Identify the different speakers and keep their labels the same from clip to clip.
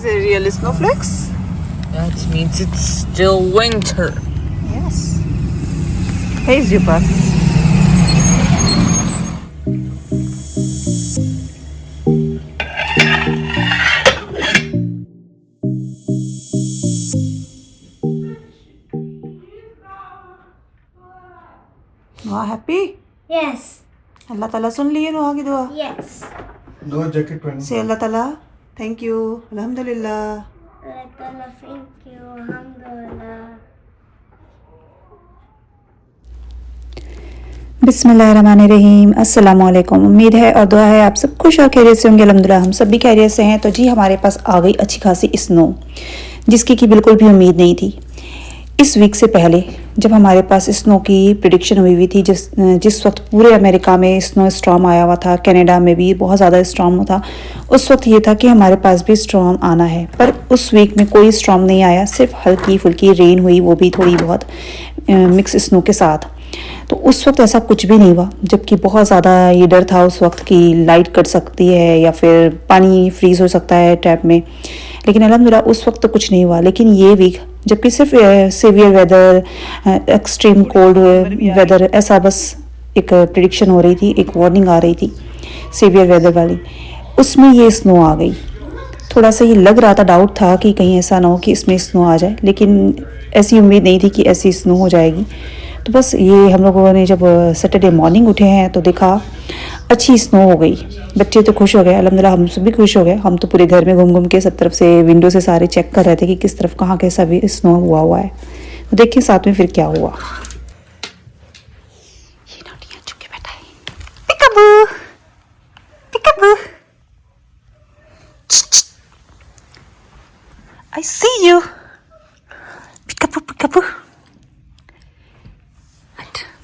Speaker 1: These are real snowflakes.
Speaker 2: That means it's still winter.
Speaker 1: Yes. Here's your bus. Noah happy?
Speaker 3: Yes.
Speaker 1: अल्लाह ताला सुन लिए नोहा की दुआ.
Speaker 3: Yes.
Speaker 4: दो jacket पहन.
Speaker 1: से अल्लाह ताला थैंक यू अल्हम्दुलिल्लाह.
Speaker 3: Thank you. Alhamdulillah.
Speaker 5: बिस्मिल्लाहिर्रहमानिर्रहीम. अस्सलाम वालेकुम. उम्मीद है और दुआ है आप सब खुश और खैरियत से होंगे. अल्हम्दुलिल्लाह हम सब भी खैरियत से हैं. तो जी हमारे पास आ गई अच्छी खासी स्नो, जिसकी कि बिल्कुल भी उम्मीद नहीं थी. इस वीक से पहले जब हमारे पास स्नो की प्रिडिक्शन हुई थी, जिस वक्त पूरे अमेरिका में स्नो स्टॉर्म आया हुआ था, कनाडा में भी बहुत ज़्यादा स्टॉर्म था, उस वक्त ये था कि हमारे पास भी स्टॉर्म आना है. पर उस वीक में कोई स्टॉर्म नहीं आया, सिर्फ हल्की फुल्की रेन हुई, वो भी थोड़ी बहुत मिक्स स्नो के साथ. तो उस वक्त ऐसा कुछ भी नहीं हुआ, जबकि बहुत ज़्यादा ये डर था उस वक्त की लाइट कट सकती है या फिर पानी फ्रीज़ हो सकता है टैप में. लेकिन अल्हम्दुलिल्लाह उस वक्त तो कुछ नहीं हुआ. लेकिन ये वीक जबकि सिर्फ severe weather, extreme cold weather, ऐसा बस एक प्रिडिक्शन हो रही थी, एक वार्निंग आ रही थी सीवियर वेदर वाली, उसमें ये स्नो आ गई. थोड़ा सा ये लग रहा था, डाउट था कि कहीं ऐसा ना हो कि इसमें स्नो आ जाए, लेकिन ऐसी उम्मीद नहीं थी कि ऐसी स्नो हो जाएगी. तो बस ये हम लोगों ने जब सैटरडे मॉर्निंग उठे हैं तो देखा अच्छी स्नो हो गई. बच्चे तो खुश हो गए, अल्हम्दुलिल्लाह हम सब भी खुश हो गए. हम तो पूरे घर में घूम घूम के सब तरफ से विंडो से सारे चेक कर रहे थे कि किस तरफ कहाँ कैसा भी स्नो हुआ है. तो देखिए साथ में फिर क्या हुआ. ये नोटियां चुप के बैठा है. पिकाबू पिकाबू, I see you. पिकाबू पिकाबू.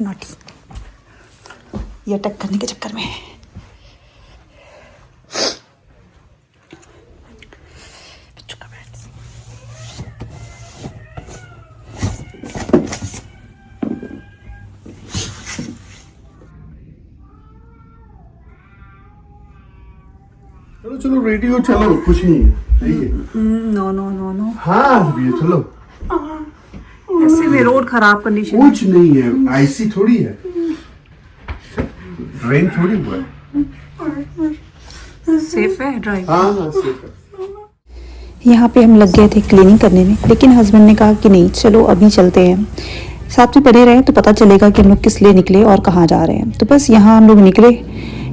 Speaker 5: नोटी ये अटैक करने के चक्कर में है.
Speaker 4: चलो चलो रेडियो चलो, कुछ नहीं है. सही है.
Speaker 1: No no no no.
Speaker 4: हाँ भी चलो.
Speaker 1: ऐसे में रोड खराब कंडीशन.
Speaker 4: कुछ नहीं है, आईसी थोड़ी है, रेन थोड़ी हुआ है.
Speaker 1: सेफ है ड्राइव.
Speaker 4: हाँ हाँ सेफ है.
Speaker 5: यहाँ पे हम लग गए थे क्लीनिंग करने में, लेकिन हस्बैंड ने कहा कि नहीं चलो अभी चलते हैं, साथ में बने रहे तो पता चलेगा कि हम लोग किस लिए निकले और कहाँ जा रहे हैं. तो बस यहाँ हम लोग निकले.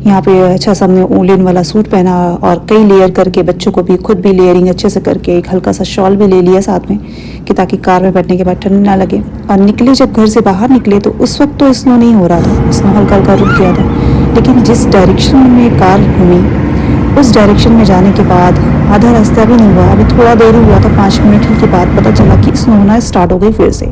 Speaker 5: यहाँ पे अच्छा सा हमने वूलन वाला सूट पहना और कई लेयर करके, बच्चों को भी खुद भी लेयरिंग अच्छे से करके, एक हल्का सा शॉल भी ले लिया साथ में कि ताकि कार में बैठने के बाद ठंड ना लगे. और निकले, जब घर से बाहर निकले तो उस वक्त तो स्नो नहीं हो रहा था, स्नो हल्का हल्का रुक गया था. लेकिन जिस डायरेक्शन में कार घूमी उस डायरेक्शन में जाने के बाद आधा रास्ता भी नहीं हुआ, अभी थोड़ा देर हुआ था, 5 मिनट ही के बाद पता चला कि स्नो होना स्टार्ट हो गई फिर से.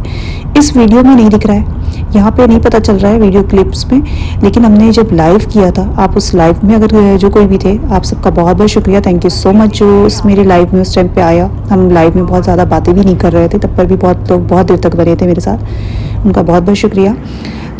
Speaker 5: इस वीडियो में नहीं दिख रहा है, यहाँ पे नहीं पता चल रहा है वीडियो क्लिप्स में, लेकिन हमने जब लाइव किया था, आप उस लाइव में अगर जो कोई भी थे, आप सबका बहुत बहुत शुक्रिया. थैंक यू सो मच जो उस मेरे लाइव में उस टाइम पे आया. हम लाइव में बहुत ज़्यादा बातें भी नहीं कर रहे थे, तब पर भी बहुत लोग बहुत देर तक बने थे मेरे साथ, उनका बहुत बहुत शुक्रिया.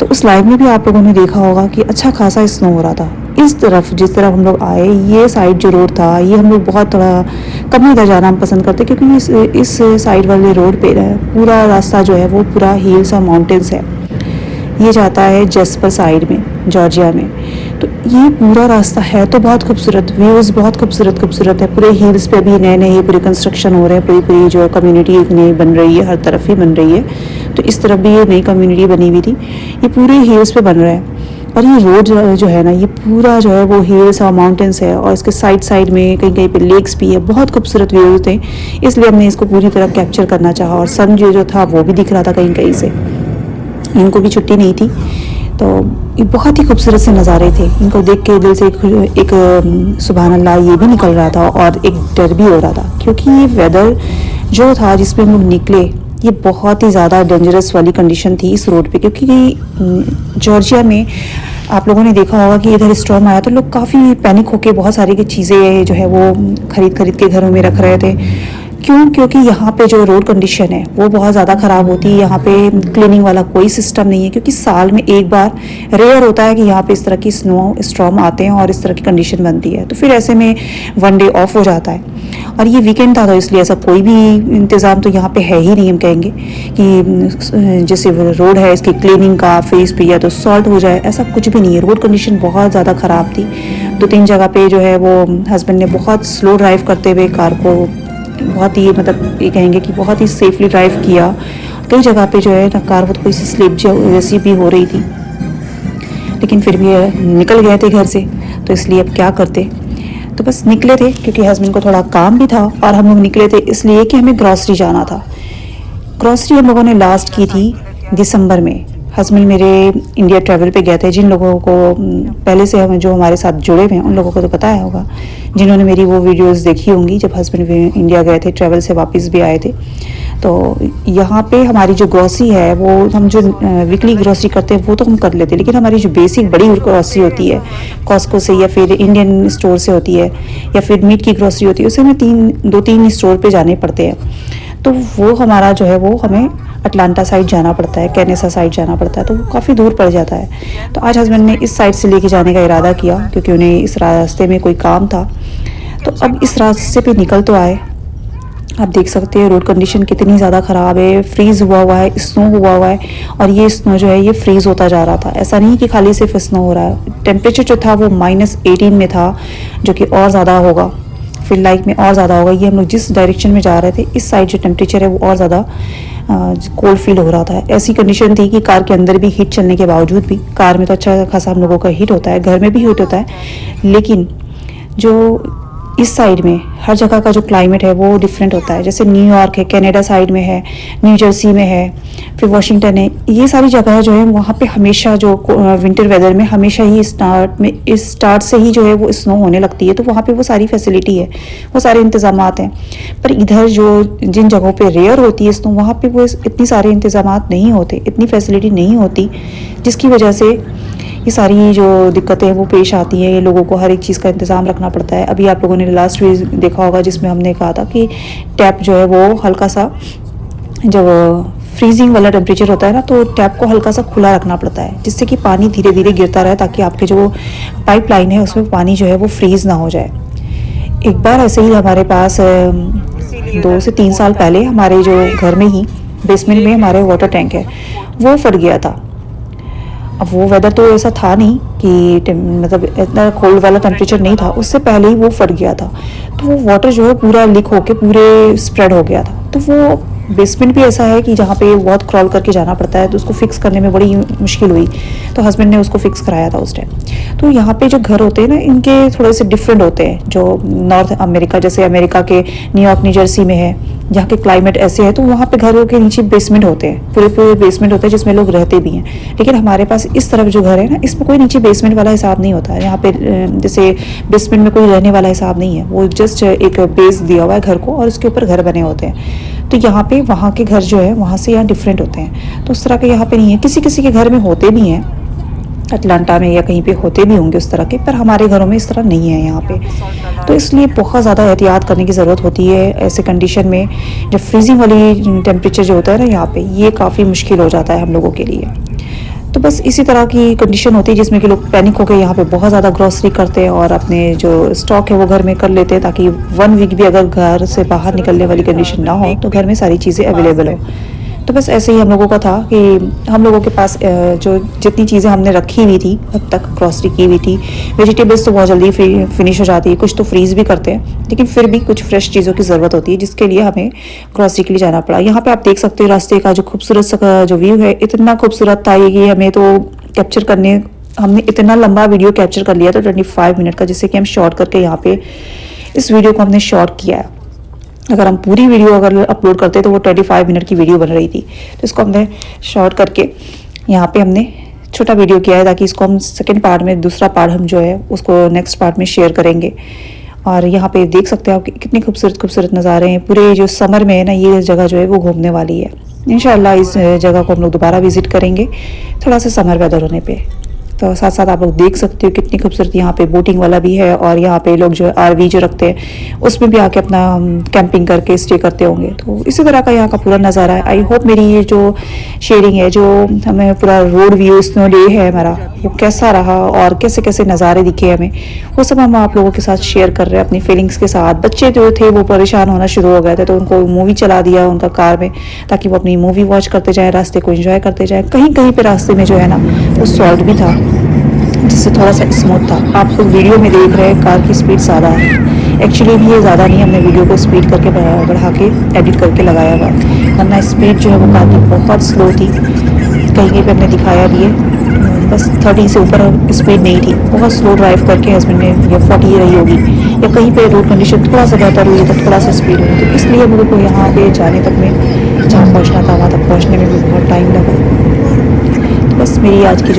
Speaker 5: तो उस लाइव में भी आप लोगों ने देखा होगा कि अच्छा खासा स्नो हो रहा था. इस तरफ जिस तरफ हम लोग आए, ये साइड जो रोड था, ये हम लोग बहुत थोड़ा कम ही जाना हम पसंद करते, क्योंकि इस साइड वाले रोड पे पूरा रास्ता जो है वो पूरा हिल्स और माउंटेन्स है. ये जाता है जेस्पर साइड में, जॉर्जिया में. तो ये पूरा रास्ता है तो बहुत खूबसूरत, व्यूज़ बहुत खूबसूरत है. पूरे हिल्स पे अभी नए नए पूरे कंस्ट्रक्शन हो रहे हैं, पूरी जो कम्युनिटी एक नई बन रही है, हर तरफ ही बन रही है. तो इस तरफ भी ये नई कम्युनिटी बनी हुई थी, ये पूरे हिल्स पे बन रहा है. और ये रोड जो है ना, ये पूरा जो है वो हिल्स और माउंटेन्स है, और इसके साइड में कहीं कहीं पे लेक्स भी है. बहुत खूबसूरत व्यूज़ थे, इसलिए हमने इसको पूरी तरह कैप्चर करना चाहा. और सन जो था वो भी दिख रहा था कहीं कहीं से, इनको भी छुट्टी नहीं थी. तो ये बहुत ही खूबसूरत से नज़ारे थे, इनको देख के दिल से एक सुभान अल्लाह ये भी निकल रहा था और एक डर भी हो रहा था, क्योंकि ये वेदर जो था जिसमें हम लोग निकले, ये बहुत ही ज़्यादा डेंजरस वाली कंडीशन थी इस रोड पे. क्योंकि जॉर्जिया में आप लोगों ने देखा होगा कि इधर स्टॉर्म आया तो लोग काफ़ी पैनिक होके बहुत सारी की चीज़ें जो है वो खरीद के घरों में रख रहे थे. क्यों? क्योंकि यहाँ पे जो रोड कंडीशन है वो बहुत ज़्यादा ख़राब होती है. यहाँ पे क्लीनिंग वाला कोई सिस्टम नहीं है, क्योंकि साल में एक बार रेयर होता है कि यहाँ पे इस तरह की स्नो स्टॉर्म आते हैं और इस तरह की कंडीशन बनती है. तो फिर ऐसे में वन डे ऑफ हो जाता है. और ये वीकेंड था तो इसलिए ऐसा कोई भी इंतज़ाम तो यहाँ पे है ही नहीं। हम कहेंगे कि जैसे रोड है इसकी क्लीनिंग का फेस पे या तो सॉल्ट हो जाए, ऐसा कुछ भी नहीं है। रोड कंडीशन बहुत ज़्यादा ख़राब थी। 2-3 जगह पे जो है वो हस्बैंड ने बहुत स्लो ड्राइव करते हुए कार को बहुत ही मतलब ये कहेंगे कि बहुत ही सेफली ड्राइव किया। कई जगह पे जो है ना कार वो थोड़ी सी स्लिप जैसी भी हो रही थी, लेकिन फिर भी निकल गए थे घर से, तो इसलिए अब क्या करते। तो बस निकले थे क्योंकि हस्बैंड को थोड़ा काम भी था और हम लोग निकले थे इसलिए कि हमें ग्रॉसरी जाना था। ग्रॉसरी हम लोगों ने लास्ट की थी दिसंबर में। हस्बैंड मेरे इंडिया ट्रैवल पे गए थे। जिन लोगों को पहले से हम जो हमारे साथ जुड़े हुए हैं उन लोगों को तो पता है होगा, जिन्होंने मेरी वो वीडियोस देखी होंगी जब हस्बैंड इंडिया गए थे, ट्रैवल से वापस भी आए थे। तो यहाँ पे हमारी जो ग्रॉसरी है वो हम जो वीकली ग्रॉसरी करते हैं वो तो हम कर लेते हैं, लेकिन हमारी जो बेसिक बड़ी ग्रॉसरी होती है कॉस्को से या फिर इंडियन स्टोर से होती है या फिर मीट की ग्रॉसरी होती है, उसे हमें 2-3 स्टोर पे जाने पड़ते हैं। तो वो हमारा जो है वो हमें अटलांटा साइड जाना पड़ता है, कैनेसा साइड जाना पड़ता है, तो वो काफ़ी दूर पड़ जाता है। तो आज हस्बैंड ने इस साइड से लेके जाने का इरादा किया क्योंकि उन्हें इस रास्ते में कोई काम था। तो अब इस रास्ते पे निकल तो आए। आप देख सकते हैं रोड कंडीशन कितनी ज़्यादा ख़राब है, फ्रीज़ हुआ है, स्नो हुआ है और ये स्नो जो है ये फ्रीज़ होता जा रहा था। ऐसा नहीं कि खाली सिर्फ स्नो हो रहा है, टेम्परेचर जो था वो -18 में था, जो कि और ज़्यादा होगा, फिर लाइक में और ज़्यादा होगा। ये हम लोग जिस डायरेक्शन में जा रहे थे इस साइड जो टेम्परेचर है वो और ज़्यादा कोल्ड फील हो रहा था। ऐसी कंडीशन थी कि कार के अंदर भी हीट चलने के बावजूद भी, कार में तो अच्छा खासा हम लोगों का हीट होता है, घर में भी हीट होता है, लेकिन जो इस साइड में हर जगह का जो क्लाइमेट है वो डिफरेंट होता है। जैसे न्यूयॉर्क है, कनाडा साइड में है, न्यू जर्सी में है, फिर वॉशिंगटन है, ये सारी जगह जो है वहाँ पे हमेशा जो विंटर वेदर में हमेशा ही स्टार्ट से ही जो है वो स्नो होने लगती है। तो वहाँ पे वो सारी फैसिलिटी है, वो सारे इंतजामात हैं। पर इधर जो जिन जगहों पे रेयर होती है स्नो वहाँ पे वो इतनी सारे इंतजामात नहीं होते, इतनी फैसिलिटी नहीं होती, जिसकी वजह से ये सारी जो दिक्कतें हैं वो पेश आती हैं। लोगों को हर एक चीज़ का इंतज़ाम रखना पड़ता है। अभी आप लोगों ने लास्ट वीडियो देखा होगा जिसमें हमने कहा था कि टैप जो है वो हल्का सा, जब फ्रीजिंग वाला टेम्परेचर होता है ना, तो टैप को हल्का सा खुला रखना पड़ता है जिससे कि पानी धीरे धीरे गिरता रहे, ताकि आपके जो पाइपलाइन है उसमें पानी जो है वो फ्रीज़ ना हो जाए। एक बार ऐसे ही हमारे पास 2 से 3 साल पहले हमारे जो घर में ही बेसमेंट में हमारे वाटर टैंक है वो फट गया था। अब वो वेदर तो ऐसा था नहीं कि मतलब इतना कोल्ड वाला टेम्परेचर नहीं था, उससे पहले ही वो फट गया था। तो वो वाटर जो है पूरा लीक होके पूरे स्प्रेड हो गया था। तो वो बेसमेंट भी ऐसा है कि जहाँ पे बहुत क्रॉल करके जाना पड़ता है, तो उसको फिक्स करने में बड़ी मुश्किल हुई। तो हस्बैंड ने उसको फिक्स कराया था उस टाइम। तो यहाँ पे जो घर होते हैं ना इनके थोड़े से डिफरेंट होते हैं। जो नॉर्थ अमेरिका, जैसे अमेरिका के न्यूयॉर्क, न्यू जर्सी में है, जहाँ के क्लाइमेट ऐसे है, तो वहाँ पे घरों के नीचे बेसमेंट होते हैं, पूरे बेसमेंट होते हैं जिसमें लोग रहते भी हैं। लेकिन हमारे पास इस तरफ जो घर है ना, इसमें कोई नीचे बेसमेंट वाला हिसाब नहीं होता है। यहाँ पे जैसे बेसमेंट में कोई रहने वाला हिसाब नहीं है, वो जस्ट एक बेस दिया हुआ है घर को और उसके ऊपर घर बने होते हैं। तो यहाँ पे वहाँ के घर जो है वहाँ से यहाँ डिफरेंट होते हैं। तो उस तरह के यहाँ पे नहीं है। किसी किसी के घर में होते भी हैं, अटलांटा में या कहीं पे होते भी होंगे उस तरह के, पर हमारे घरों में इस तरह नहीं है यहाँ पे। तो इसलिए बहुत ज़्यादा एहतियात करने की ज़रूरत होती है ऐसे कंडीशन में। जब फ्रीजिंग वाली टेम्परेचर जो होता है ना यहाँ पे, ये काफ़ी मुश्किल हो जाता है हम लोगों के लिए। तो बस इसी तरह की कंडीशन होती है जिसमें कि लोग पैनिक होकर यहाँ पे बहुत ज़्यादा ग्रॉसरी करते हैं और अपने जो स्टॉक है वो घर में कर लेते हैं, ताकि 1 वीक भी अगर घर से बाहर निकलने वाली कंडीशन ना हो तो घर में सारी चीज़ें अवेलेबल हो। तो बस ऐसे ही हम लोगों का था कि हम लोगों के पास जो जितनी चीज़ें हमने रखी हुई थी अब तक ग्रॉसरी की हुई थी, वेजिटेबल्स तो बहुत जल्दी फिनिश हो जाती है, कुछ तो फ्रीज़ भी करते हैं, लेकिन फिर भी कुछ फ्रेश चीज़ों की ज़रूरत होती है जिसके लिए हमें ग्रॉसरी के लिए जाना पड़ा। यहाँ पे आप देख सकते हो रास्ते का जो खूबसूरत सा जो व्यू है, इतना खूबसूरत था ये कि हमें तो कैप्चर करने, हमने इतना लंबा वीडियो कैप्चर कर लिया था 25 मिनट का, जिससे कि हम शॉर्ट करके यहाँ पे इस वीडियो को हमने शॉर्ट किया है। अगर हम पूरी वीडियो अगर अपलोड करते तो वो 25 मिनट की वीडियो बन रही थी, तो इसको हमने शॉर्ट करके यहाँ पे हमने छोटा वीडियो किया है, ताकि इसको हम सेकंड पार्ट में, दूसरा पार्ट हम जो है उसको नेक्स्ट पार्ट में शेयर करेंगे। और यहाँ पे देख सकते हो आप कितने खूबसूरत खूबसूरत नज़ारे हैं। पूरे जो समर में है ना, ये जगह जो है वो घूमने वाली है। इंशाल्लाह इस जगह को हम लोग दोबारा विजिट करेंगे थोड़ा सा समर वेदर होने पे। तो साथ साथ आप लोग देख सकते हो कितनी खूबसूरत यहाँ पे बोटिंग वाला भी है, और यहाँ पे लोग जो आरवी जो रखते हैं उसमें भी आके अपना कैंपिंग करके स्टे करते होंगे। तो इसी तरह का यहाँ का पूरा नज़ारा है। आई होप मेरी ये जो शेयरिंग है, जो हमें पूरा रोड व्यू स्नो डे है हमारा, वो कैसा रहा और कैसे कैसे नज़ारे दिखे हमें, वो सब हम आप लोगों के साथ शेयर कर रहे हैं अपनी फीलिंग्स के साथ। बच्चे जो थे वो परेशान होना शुरू हो गए थे, तो उनको मूवी चला दिया उनका कार में, ताकि वो अपनी मूवी वॉच करते जाएँ, रास्ते को एंजॉय करते जाएँ। कहीं कहीं पे रास्ते में जो है ना वो सॉल्ट भी था, जिससे थोड़ा सा स्मूथ था। आप लोग वीडियो में देख रहे हैं कार की स्पीड ज़्यादा है, एक्चुअली भी ये ज़्यादा नहीं, हमने वीडियो को स्पीड करके बढ़ा के एडिट करके लगाया हुआ, वरना स्पीड जो है वो कार की बहुत स्लो थी। कहीं कहीं पे हमने दिखाया भी है, बस 30 से ऊपर स्पीड नहीं थी। बहुत स्लो ड्राइव करके हस्बैंड ने, या 40 रही होगी, या कहीं पे रोड कंडीशन थोड़ा सा बेहतर हुई तो थोड़ा सा स्पीड हुई, तो इसलिए मुझे को यहाँ पे जाने तक में, जहाँ पहुँचना था वहाँ तक पहुँचने में भी बहुत टाइम लगा। तो बस मेरी आज की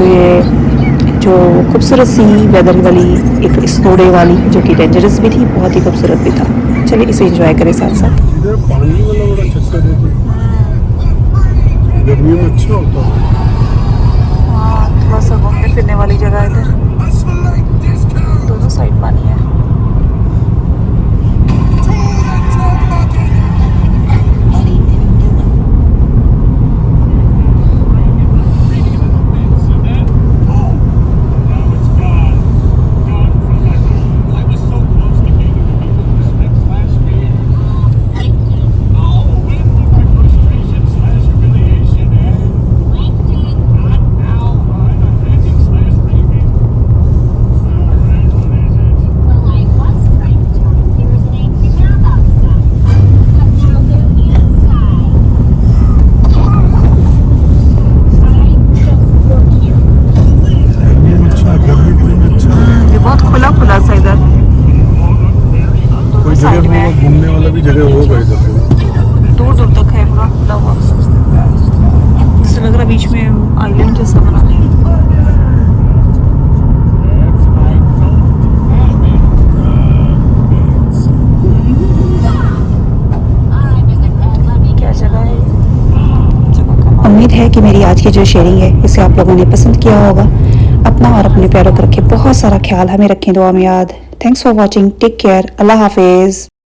Speaker 5: जो खूबसूरत सी वेदर वाली एक स्नो डे वाली, जो कि डेंजरस भी थी, बहुत ही खूबसूरत भी था। चलिए इसे एंजॉय करें साथ साथ।
Speaker 4: इधर पानी वाला बड़ा चक्कर है, गर्मियों में अच्छा होता है।
Speaker 5: थोड़ा सा घूमने फिरने वाली जगह है इधर, दोनों साइड पानी है।
Speaker 4: घूमने वाला भी जगह होगा इधर,
Speaker 1: दूर दूर तक है पूरा खुला हुआ, जैसे लग रहा बीच में आइलैंड जैसा बना है। क्या जगह है?
Speaker 5: उम्मीद है कि मेरी आज की जो शेयरिंग है इसे आप लोगों ने पसंद किया होगा। अपना और अपने प्यारों को रखें बहुत सारा ख्याल, हमें रखें दुआ में याद। Thanks for watching, take care, अल्लाह हाफिज़।